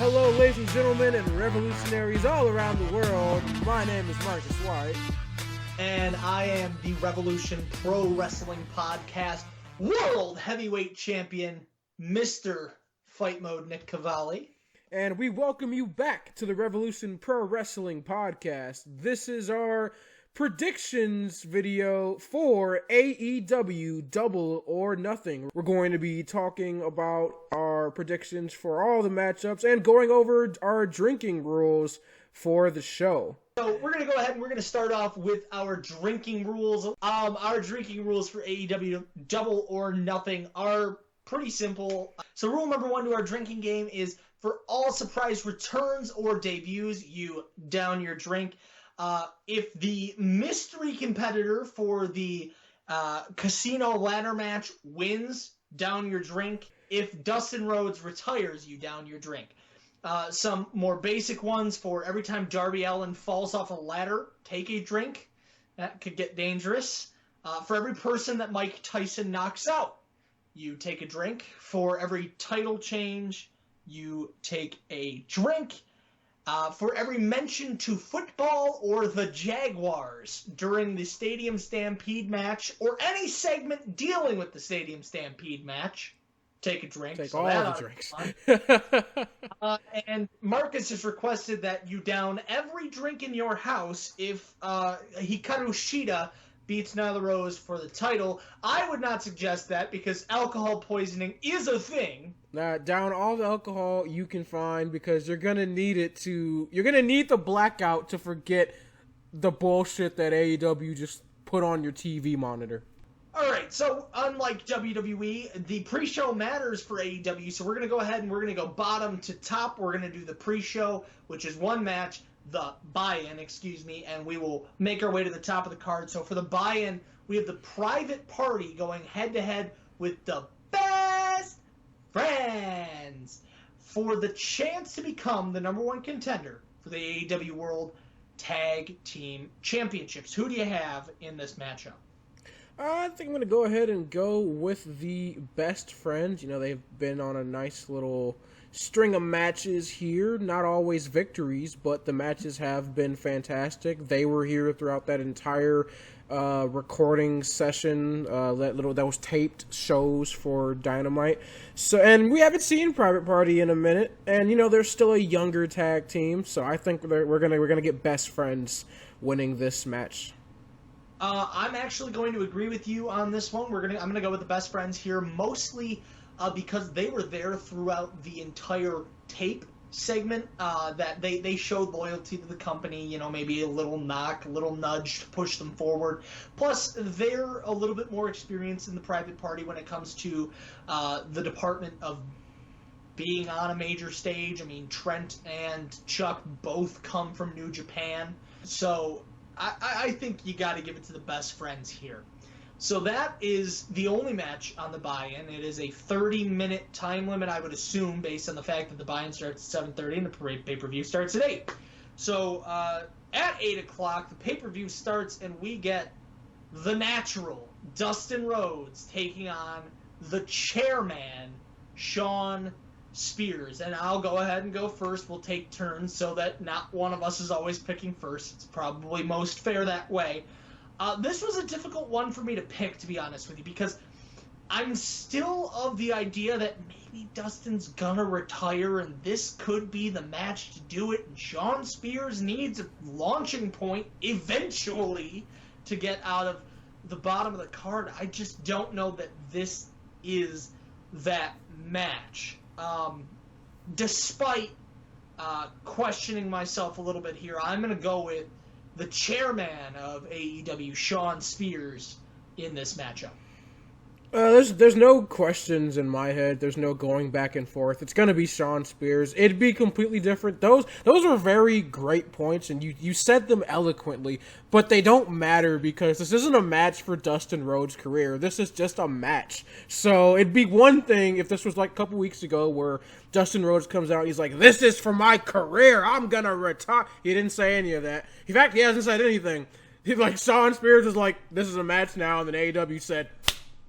Hello, ladies and gentlemen, and revolutionaries all around the world. My name is Marques White. And I am the Wrevolution Pro Wrestling Podcast World Heavyweight Champion, Mr. Fight Mode Nick Cavalli. And we welcome you back to the Wrevolution Pro Wrestling Podcast. This is our predictions video for AEW Double or Nothing. We're going to be talking about our predictions for all the matchups and going over our drinking rules for the show. So we're going to go ahead and we're going to start off with our drinking rules. Our drinking rules for AEW Double or Nothing are pretty simple. So rule number one to our drinking game is for all surprise returns or debuts, you down your drink. If the mystery competitor for the casino ladder match wins, down your drink. If Dustin Rhodes retires, you down your drink. Some more basic ones for every time Darby Allin falls off a ladder, take a drink. That could get dangerous. For every person that Mike Tyson knocks out, you take a drink. For every title change, you take a drink. For every mention to football or the Jaguars during the Stadium Stampede match or any segment dealing with the Stadium Stampede match, take a drink. Take so all that the drinks. And Marcus has requested that you down every drink in your house if Hikaru Shida beats Nyla Rose for the title. I would not suggest that because alcohol poisoning is a thing. Down all the alcohol you can find because you're going to need you're going to need the blackout to forget the bullshit that AEW just put on your TV monitor. All right, so unlike WWE, the pre-show matters for AEW, so we're going to go ahead and we're going to go bottom to top. We're going to do the pre-show, which is one match, the buy-in, and we will make our way to the top of the card. So for the buy-in, we have the Private Party going head-to-head with the Best Friends for the chance to become the number one contender for the AEW World Tag Team Championships. Who do you have in this matchup? I think I'm going to go ahead and go with the Best Friends. You know, they've been on a nice little string of matches here. Not always victories, but the matches have been fantastic. They were here throughout that entire recording session that was taped shows for Dynamite. So, and we haven't seen Private Party in a minute, and you know they're still a younger tag team. So I think we're gonna get Best Friends winning this match. I'm actually going to agree with you on this one. I'm gonna go with the Best Friends here, mostly because they were there throughout the entire tape segment. That they showed loyalty to the company. You know, maybe a little knock, a little nudge to push them forward. Plus, they're a little bit more experienced in the Private Party when it comes to the department of being on a major stage. I mean, Trent and Chuck both come from New Japan, so I think you got to give it to the Best Friends here. So that is the only match on the buy-in. It is a 30-minute time limit, I would assume, based on the fact that the buy-in starts at 7:30 and the pay-per-view starts at 8. So at 8 o'clock, the pay-per-view starts, and we get the Natural, Dustin Rhodes, taking on the Chairman, Shawn Spears. And I'll go ahead and go first. We'll take turns so that not one of us is always picking first. It's probably most fair that way. This was a difficult one for me to pick, to be honest with you, because I'm still of the idea that maybe Dustin's gonna retire and this could be the match to do it. And Shawn Spears needs a launching point eventually to get out of the bottom of the card. I just don't know that this is that match. Despite questioning myself a little bit here, I'm going to go with the chairman of AEW, Shawn Spears, in this matchup. There's no questions in my head. There's no going back and forth. It's going to be Shawn Spears. It'd be completely different. Those were very great points, and you said them eloquently, but they don't matter because this isn't a match for Dustin Rhodes' career. This is just a match. So it'd be one thing if this was like a couple weeks ago where Dustin Rhodes comes out and he's like, this is for my career. I'm going to retire. He didn't say any of that. In fact, he hasn't said anything. Shawn Spears was like, this is a match now, and then AEW said,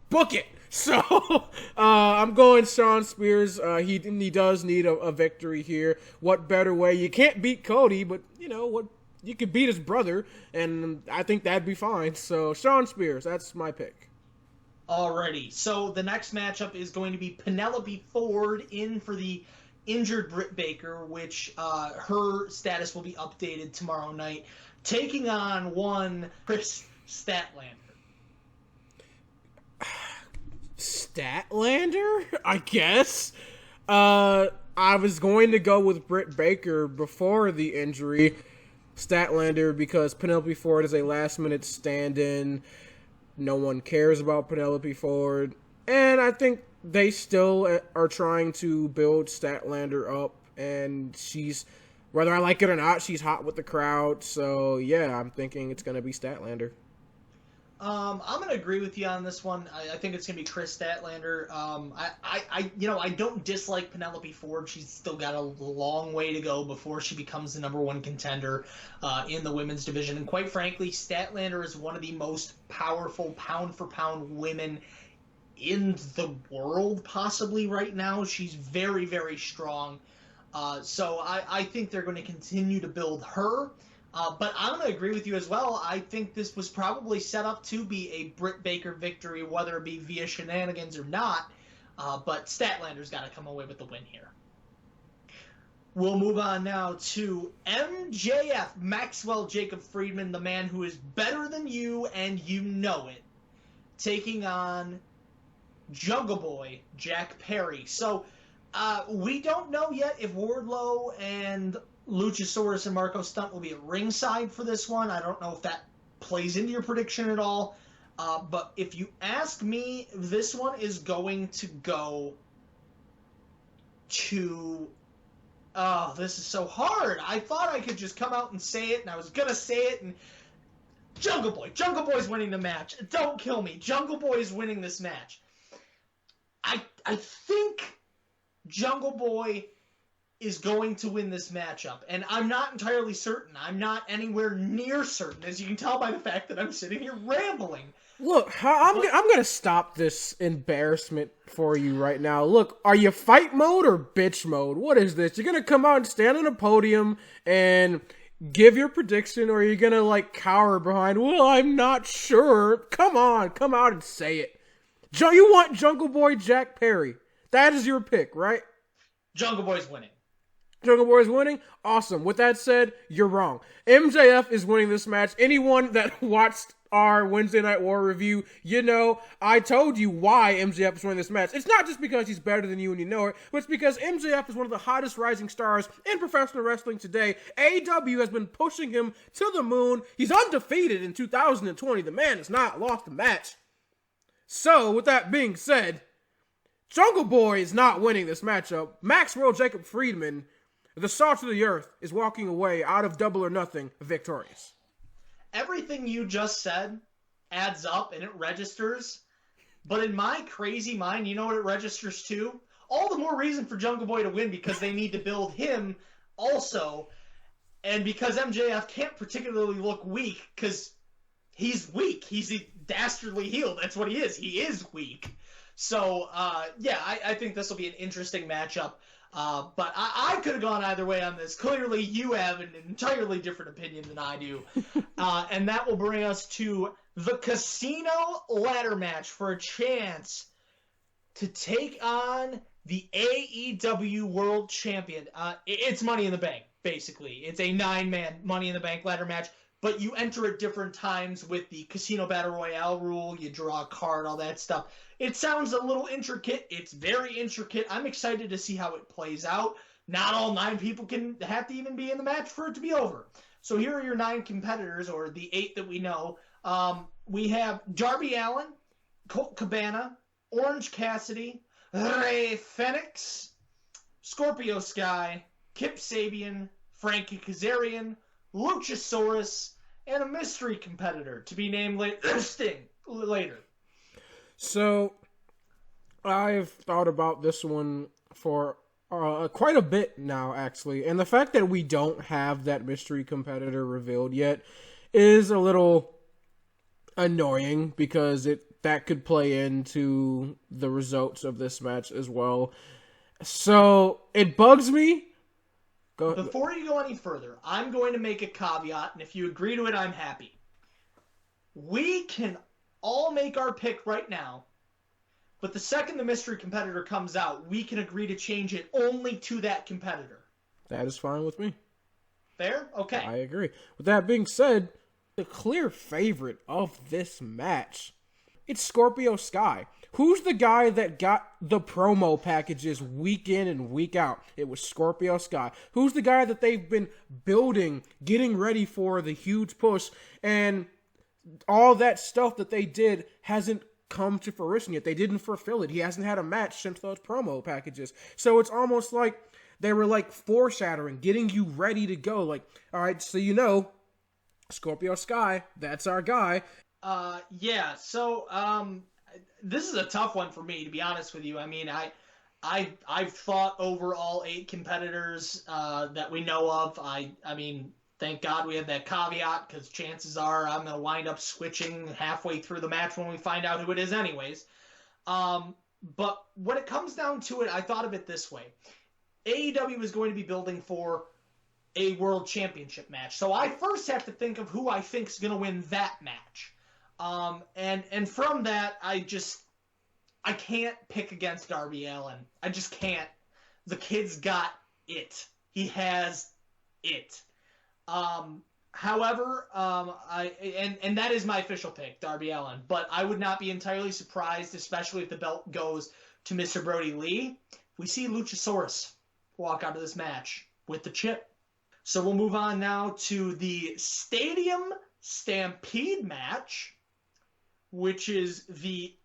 book it. So I'm going Shawn Spears. He does need a victory here. What better way? You can't beat Cody, but you know what? You could beat his brother, and I think that'd be fine. So Shawn Spears, that's my pick. Alrighty, so the next matchup is going to be Penelope Ford in for the injured Britt Baker, which her status will be updated tomorrow night, taking on one Chris Statlander. Statlander, I guess. I was going to go with Britt Baker before the injury. Statlander because Penelope Ford is a last-minute stand-in. No one cares about Penelope Ford. And I think they still are trying to build Statlander up. And she's, whether I like it or not, she's hot with the crowd. So, yeah, I'm thinking it's going to be Statlander. I'm going to agree with you on this one. I think it's going to be Chris Statlander. I don't dislike Penelope Ford. She's still got a long way to go before she becomes the number one contender in the women's division. And quite frankly, Statlander is one of the most powerful pound-for-pound women in the world, possibly right now. She's very, very strong. So I think they're going to continue to build her. But I'm going to agree with you as well. I think this was probably set up to be a Britt Baker victory, whether it be via shenanigans or not. But Statlander's got to come away with the win here. We'll move on now to MJF, Maxwell Jacob Friedman, the man who is better than you and you know it, taking on Jungle Boy Jack Perry. So we don't know yet if Wardlow and Luchasaurus and Marco Stunt will be at ringside for this one. I don't know if that plays into your prediction at all. But if you ask me, this one is going to go to... Oh, this is so hard. I thought I could just come out and say it, and I was going to say it, and... Jungle Boy. Jungle Boy's winning the match. Don't kill me. Jungle Boy is winning this match. I think Jungle Boy is going to win this matchup, and I'm not entirely certain. I'm not anywhere near certain, as you can tell by the fact that I'm sitting here rambling. Look, I'm going to stop this embarrassment for you right now. Look, are you fight mode or bitch mode? What is this? You're going to come out and stand on a podium and give your prediction, or are you going to, like, cower behind, well, I'm not sure. Come on, come out and say it. You want Jungle Boy Jack Perry. That is your pick, right? Jungle Boy's winning. Jungle Boy is winning? Awesome. With that said, you're wrong. MJF is winning this match. Anyone that watched our Wednesday Night War review, you know, I told you why MJF is winning this match. It's not just because he's better than you and you know it, but it's because MJF is one of the hottest rising stars in professional wrestling today. AEW has been pushing him to the moon. He's undefeated in 2020. The man has not lost a match. So, with that being said, Jungle Boy is not winning this matchup. Maxwell Jacob Friedman, the salt of the earth, is walking away out of Double or Nothing victorious. Everything you just said adds up and it registers. But in my crazy mind, you know what it registers to? All the more reason for Jungle Boy to win, because they need to build him also. And because MJF can't particularly look weak, because he's weak. He's a dastardly heel. That's what he is. He is weak. So, I think this will be an interesting matchup. But I could have gone either way on this. Clearly, you have an entirely different opinion than I do. And that will bring us to the Casino Ladder Match for a chance to take on the AEW World Champion. It's Money in the Bank, basically. It's a 9-man Money in the Bank ladder match. But you enter at different times with the Casino Battle Royale rule. You draw a card, all that stuff. It sounds a little intricate. It's very intricate. I'm excited to see how it plays out. Not all 9 people can have to even be in the match for it to be over. So here are your 9 competitors, or the 8 that we know. We have Darby Allin, Colt Cabana, Orange Cassidy, Rey Fenix, Scorpio Sky, Kip Sabian, Frankie Kazarian, Luchasaurus, and a mystery competitor to be named later. So, I've thought about this one for quite a bit now, actually. And the fact that we don't have that mystery competitor revealed yet is a little annoying, because it that could play into the results of this match as well. So it bugs me. Before you go any further, I'm going to make a caveat, and if you agree to it, I'm happy. We can all make our pick right now, but the second the mystery competitor comes out, we can agree to change it only to that competitor. That is fine with me. Fair? Okay. I agree. With that being said, the clear favorite of this match, it's Scorpio Sky. Who's the guy that got the promo packages week in and week out? It was Scorpio Sky. Who's the guy that they've been building, getting ready for the huge push, and all that stuff that they did hasn't come to fruition yet. They didn't fulfill it. He hasn't had a match since those promo packages. So it's almost like they were like foreshadowing, getting you ready to go. Like, all right, so you know, Scorpio Sky, that's our guy. Yeah, so this is a tough one for me, to be honest with you. I mean, I've thought over all 8 competitors that we know of. I mean, thank God we have that caveat, because chances are I'm going to wind up switching halfway through the match when we find out who it is anyways. But when it comes down to it, I thought of it this way. AEW is going to be building for a world championship match. So I first have to think of who I think is going to win that match. And from that, I can't pick against Darby Allin. I just can't. The kid's got it. He has it. However, and that is my official pick, Darby Allin. But I would not be entirely surprised, especially if the belt goes to Mr. Brody Lee. We see Luchasaurus walk out of this match with the chip. So we'll move on now to the Stadium Stampede match, which is the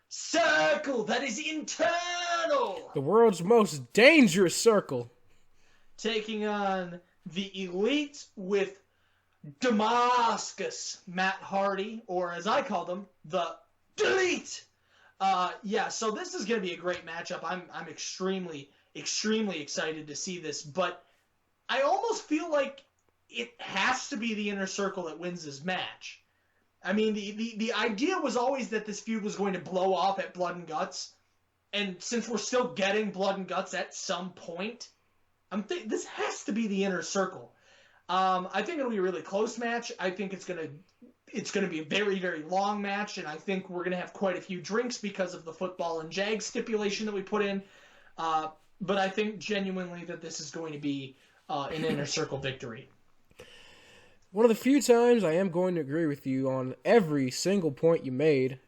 circle that is internal. The world's most dangerous circle. Taking on the Elite with Damascus Matt Hardy, or as I call them, the Delete. Yeah, so this is going to be a great matchup. I'm extremely excited to see this, but I almost feel like it has to be the Inner Circle that wins this match. I mean, the idea was always that this feud was going to blow off at Blood and Guts, and since we're still getting Blood and Guts at some point, this has to be the Inner Circle. I think it'll be a really close match. I think it's gonna be a very, very long match, and I think we're gonna have quite a few drinks because of the football and jag stipulation that we put in. But I think genuinely that this is going to be an Inner Circle victory. One of the few times I am going to agree with you on every single point you made.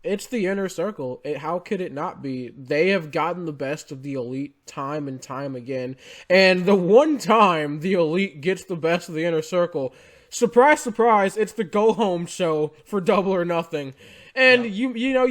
It's the Inner Circle. How could it not be? They have gotten the best of the Elite time and time again. And the one time the Elite gets the best of the Inner Circle, surprise, surprise, it's the go-home show for Double or Nothing. And you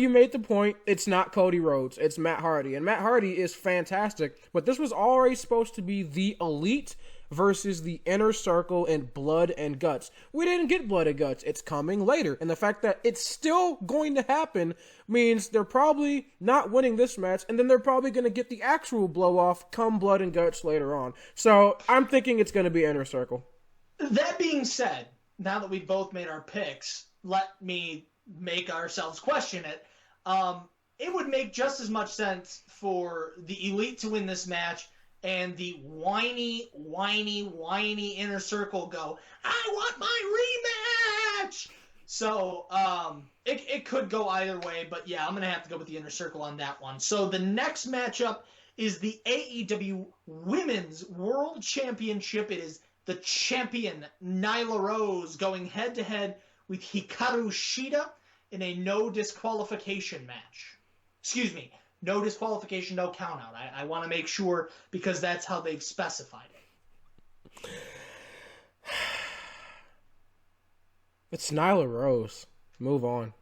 made the point, it's not Cody Rhodes, it's Matt Hardy. And Matt Hardy is fantastic, but this was already supposed to be the Elite versus the Inner Circle and Blood and Guts. We didn't get Blood and Guts. It's coming later. And the fact that it's still going to happen means they're probably not winning this match, and then they're probably going to get the actual blow-off come Blood and Guts later on. So I'm thinking it's going to be Inner Circle. That being said, now that we've both made our picks, let me make ourselves question it. It would make just as much sense for the Elite to win this match and the whiny Inner Circle go, I want my rematch! So, it could go either way, but yeah, I'm going to have to go with the Inner Circle on that one. So the next matchup is the AEW Women's World Championship. It is the champion, Nyla Rose, going head-to-head with Hikaru Shida in a no disqualification match. Excuse me. No disqualification, no countout. I want to make sure because that's how they've specified it. It's Nyla Rose. Move on.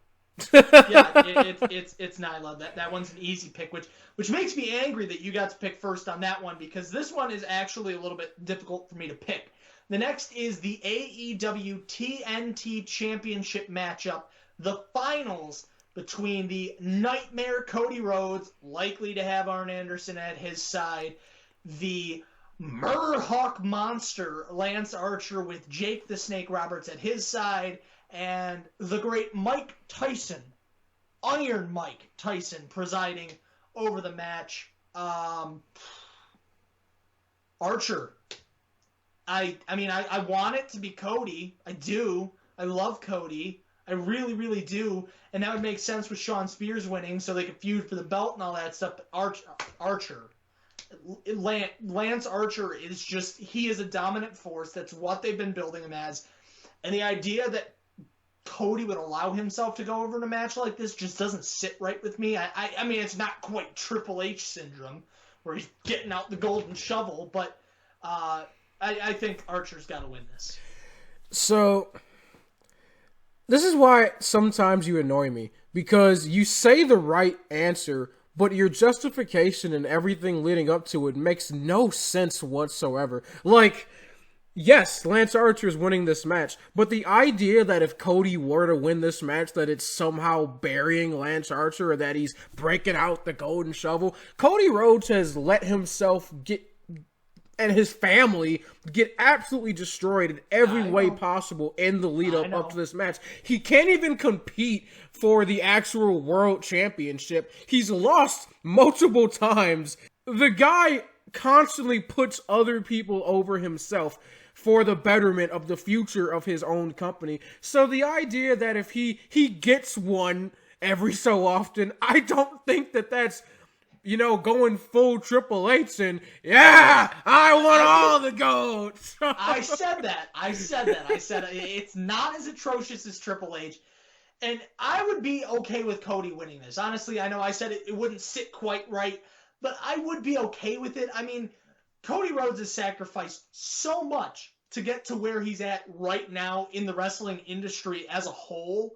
Yeah, it's Nyla. That one's an easy pick, which makes me angry that you got to pick first on that one because this one is actually a little bit difficult for me to pick. The next is the AEW TNT Championship matchup, the finals between the Nightmare Cody Rhodes, likely to have Arn Anderson at his side, the Murderhawk Monster Lance Archer with Jake the Snake Roberts at his side, and the great Mike Tyson Iron Mike Tyson presiding over the match. Archer. I mean, I want it to be Cody. I do. I love Cody. I really, really do. And that would make sense with Shawn Spears winning so they could feud for the belt and all that stuff. But Archer. Lance Archer is just, he is a dominant force. That's what they've been building him as. And the idea that Cody would allow himself to go over in a match like this just doesn't sit right with me. I mean, it's not quite Triple H syndrome where he's getting out the golden shovel, but I think Archer's got to win this. So, this is why sometimes you annoy me, because you say the right answer, but your justification and everything leading up to it makes no sense whatsoever. Like, yes, Lance Archer is winning this match, but the idea that if Cody were to win this match, that it's somehow burying Lance Archer or that he's breaking out the golden shovel. Cody Rhodes has let himself get, and his family get absolutely destroyed in every way possible in the lead up to this match. He can't even compete for the actual world championship. He's lost multiple times. The guy constantly puts other people over himself for the betterment of the future of his own company. So the idea that if he gets one every so often, I don't think that that's, you know, going full Triple H and, yeah, I want all the goats. I said that. I said it's not as atrocious as Triple H. And I would be okay with Cody winning this. Honestly, I know I said it wouldn't sit quite right, but I would be okay with it. I mean, Cody Rhodes has sacrificed so much to get to where he's at right now in the wrestling industry as a whole.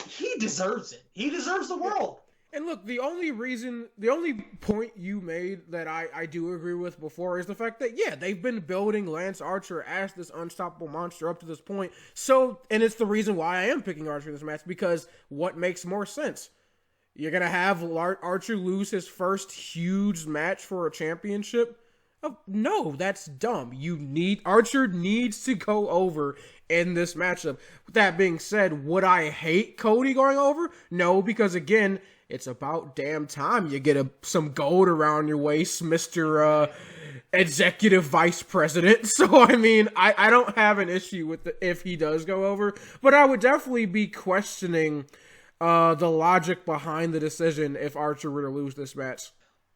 He deserves it. He deserves the world. And look, the only point you made that I do agree with before is the fact that, yeah, they've been building Lance Archer as this unstoppable monster up to this point. So, and it's the reason why I am picking Archer in this match, because what makes more sense? You're going to have Archer lose his first huge match for a championship? Oh, no, that's dumb. Archer needs to go over in this matchup. With that being said, would I hate Cody going over? No, because again, it's about damn time you get some gold around your waist, Mr. Executive Vice President. So, I mean, I don't have an issue with if he does go over, but I would definitely be questioning the logic behind the decision if Archer were to lose this match.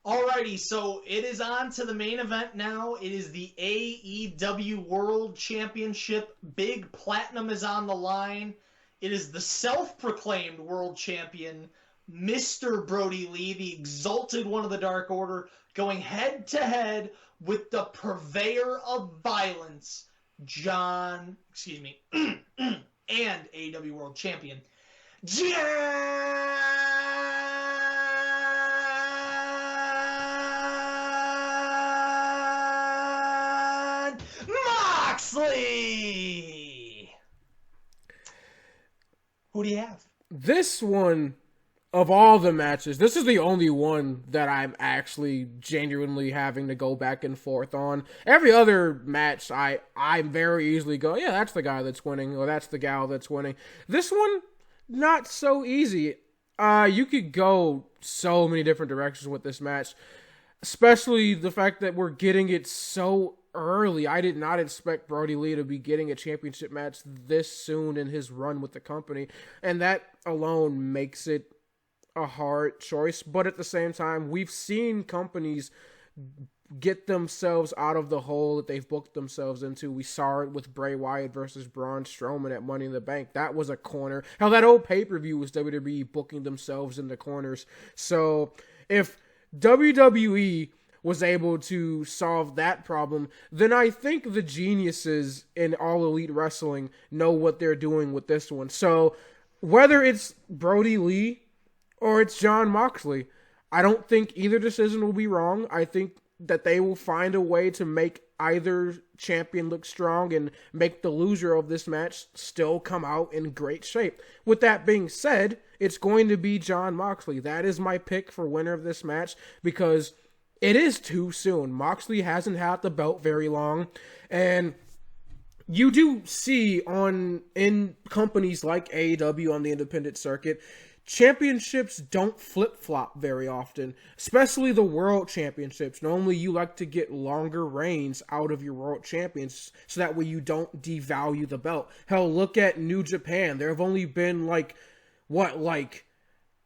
Alrighty, so it is on to the main event now. It is the AEW World Championship. Big Platinum is on the line. It is the self-proclaimed World Champion, Mr. Brody Lee, the exalted one of the Dark Order, going head-to-head with the purveyor of violence, and AEW World Champion, Moxley! Who do you have? This one, of all the matches, this is the only one that I'm actually genuinely having to go back and forth on. Every other match, I very easily go, yeah, that's the guy that's winning, or that's the gal that's winning. This one, not so easy. You could go so many different directions with this match, especially the fact that we're getting it so early. I did not expect Brody Lee to be getting a championship match this soon in his run with the company, and that alone makes it a hard choice. But at the same time, we've seen companies get themselves out of the hole that they've booked themselves into. We saw it with Bray Wyatt versus Braun Strowman at Money in the Bank. That was a corner. Hell, that old pay-per-view was WWE booking themselves into corners. So if WWE was able to solve that problem, then I think the geniuses in All Elite Wrestling know what they're doing with this one. So whether it's Brody Lee or it's Jon Moxley, I don't think either decision will be wrong. I think that they will find a way to make either champion look strong and make the loser of this match still come out in great shape. With that being said, it's going to be Jon Moxley. That is my pick for winner of this match, because it is too soon. Moxley hasn't had the belt very long, and you do see in companies like AEW on the independent circuit, championships don't flip-flop very often, especially the world championships. Normally, you like to get longer reigns out of your world champions so that way you don't devalue the belt. Hell, look at New Japan. There have only been,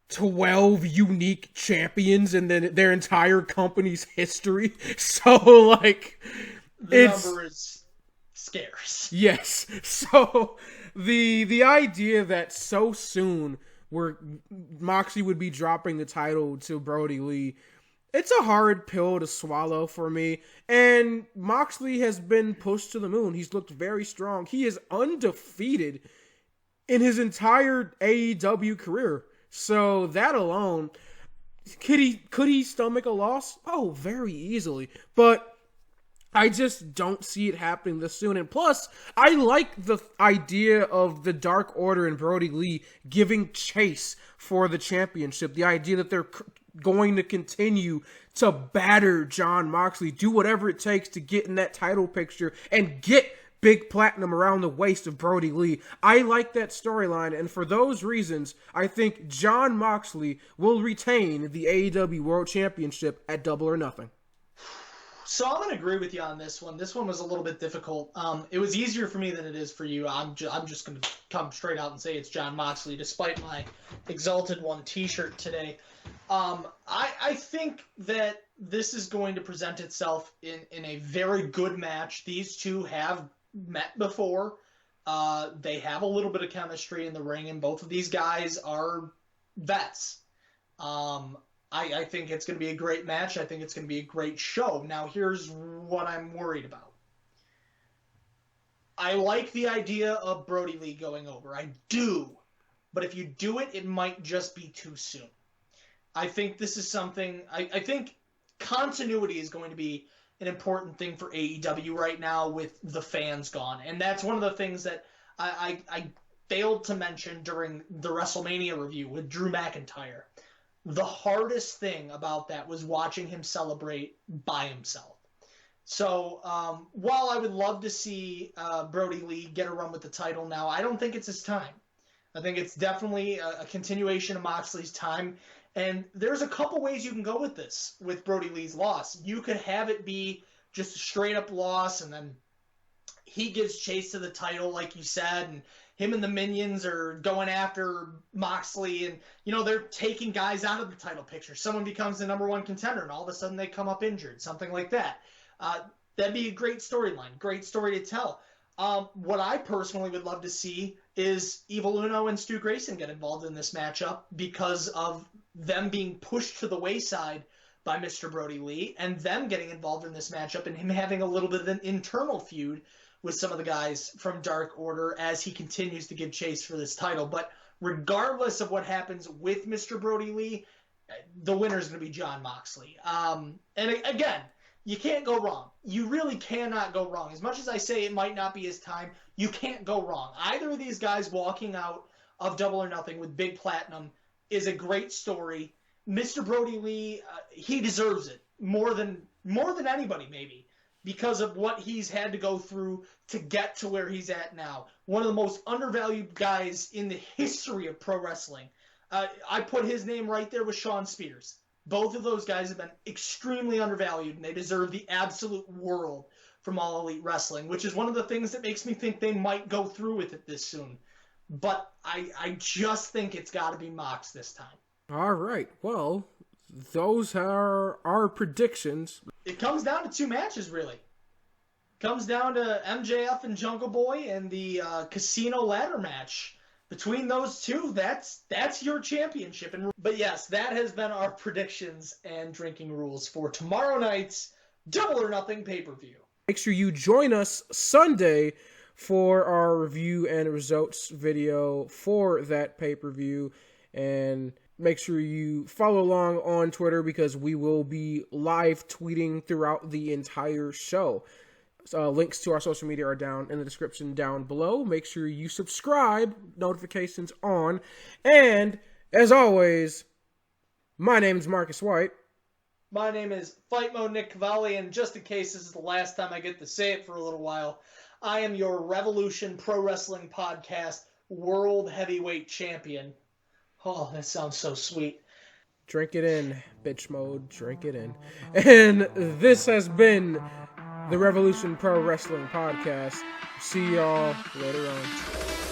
12 unique champions in their entire company's history. So, the number is scarce. Yes. So, the idea that so soon where Moxley would be dropping the title to Brody Lee, it's a hard pill to swallow for me. And Moxley has been pushed to the moon. He's looked very strong. He is undefeated in his entire AEW career. So that alone, could he stomach a loss? Oh, very easily. But I just don't see it happening this soon. And plus, I like the idea of the Dark Order and Brody Lee giving chase for the championship. The idea that they're going to continue to batter Jon Moxley, do whatever it takes to get in that title picture and get Big Platinum around the waist of Brody Lee. I like that storyline, and for those reasons, I think Jon Moxley will retain the AEW World Championship at Double or Nothing. So I'm going to agree with you on this one. This one was a little bit difficult. It was easier for me than it is for you. I'm just going to come straight out and say it's Jon Moxley, despite my Exalted One t-shirt today. I think that this is going to present itself in a very good match. These two have met before. They have a little bit of chemistry in the ring, and both of these guys are vets. I think it's going to be a great match. I think it's going to be a great show. Now, here's what I'm worried about. I like the idea of Brody Lee going over. I do. But if you do it, it might just be too soon. I think this is something... I think continuity is going to be an important thing for AEW right now with the fans gone. And that's one of the things that I failed to mention during the WrestleMania review with Drew McIntyre. The hardest thing about that was watching him celebrate by himself. So while I would love to see Brody Lee get a run with the title now, I don't think it's his time. I think it's definitely a continuation of Moxley's time. And there's a couple ways you can go with this, with Brody Lee's loss. You could have it be just a straight-up loss, and then he gives chase to the title, like you said, and him and the Minions are going after Moxley, and, they're taking guys out of the title picture. Someone becomes the number one contender, and all of a sudden they come up injured, something like that. That'd be a great storyline, great story to tell. What I personally would love to see is Evil Uno and Stu Grayson get involved in this matchup because of them being pushed to the wayside by Mr. Brody Lee, and them getting involved in this matchup and him having a little bit of an internal feud with some of the guys from Dark Order as he continues to give chase for this title. But regardless of what happens with Mr. Brody Lee, the winner is going to be Jon Moxley. And again, you can't go wrong. You really cannot go wrong. As much as I say it might not be his time, you can't go wrong. Either of these guys walking out of Double or Nothing with Big Platinum is a great story. Mr. Brody Lee, he deserves it more than anybody, maybe, because of what he's had to go through to get to where he's at now. One of the most undervalued guys in the history of pro wrestling. I put his name right there with Shawn Spears. Both of those guys have been extremely undervalued, and they deserve the absolute world from All Elite Wrestling, which is one of the things that makes me think they might go through with it this soon. But I just think it's got to be Mox this time. All right. Well, those are our predictions. It comes down to two matches, really. It comes down to MJF and Jungle Boy and the Casino Ladder match. Between those two, that's your championship. But yes, that has been our predictions and drinking rules for tomorrow night's Double or Nothing pay-per-view. Make sure you join us Sunday for our review and results video for that pay-per-view. And make sure you follow along on Twitter because we will be live tweeting throughout the entire show. Links to our social media are down in the description down below. Make sure you subscribe, notifications on. And, as always, my name is Marcus White. My name is Fight Mode Nick Cavalli, and just in case this is the last time I get to say it for a little while, I am your Wrevolution Pro Wrestling Podcast World Heavyweight Champion. Oh, that sounds so sweet. Drink it in, bitch mode. Drink it in. And this has been the Wrevolution Pro Wrestling Podcast. See y'all later on.